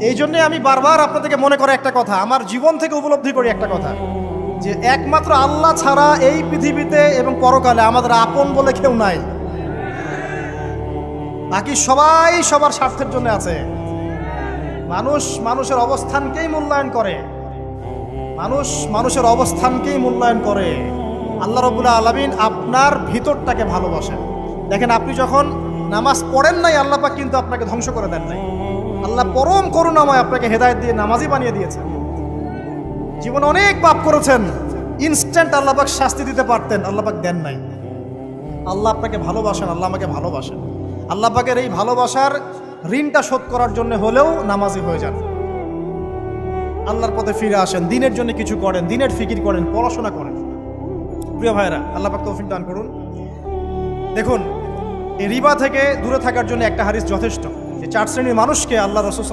এই জন্যে আমি বারবার আপনাদেরকে মনে করে একটা কথা, আমার জীবন থেকে উপলব্ধি করি একটা কথা, যে একমাত্র আল্লাহ ছাড়া এই পৃথিবীতে এবং পরকালে আমাদের আপন বলে কেউ নাই। বাকি সবাই সবার স্বার্থের জন্য আছে। মানুষ মানুষের অবস্থানকেই মূল্যায়ন করে, মানুষ মানুষের অবস্থানকেই মূল্যায়ন করে। আল্লাহ রাব্বুল আলামিন আপনার ভিতরটাকে ভালোবাসেন। দেখেন, আপনি যখন নামাজ পড়েন নাই, আল্লাহ পাক কিন্তু আপনাকে ধ্বংস করে দেন নাই। আল্লাহ পরম করুণাময় আপনাকে হেদায়েত দিয়ে নামাজি বানিয়ে দিয়েছেন। জীবনে অনেক পাপ করেছেন, ইনস্ট্যান্ট আল্লাহ পাক শাস্তি দিতে পারতেন, আল্লাহ পাক দেন নাই। আল্লাহ আপনাকে ভালোবাসেন, আল্লাহ আমাকে ভালোবাসেন। আল্লাহ পাকের এই ভালোবাসার ঋণটা শোধ করার জন্য হলেও নামাজি হয়ে যান, আল্লাহর পথে ফিরে আসেন, দিনের জন্য কিছু করেন, দিনের ফিকির করেন, পড়াশোনা করেন। প্রিয় ভাইরা, আল্লাহ পাক তৌফিক দান করুন। দেখুন, এই রিবা থেকে দূরে থাকার জন্য একটা হাদিস যথেষ্ট, যে 4 শ্রেণীর মানুষকে আল্লাহ রাসূল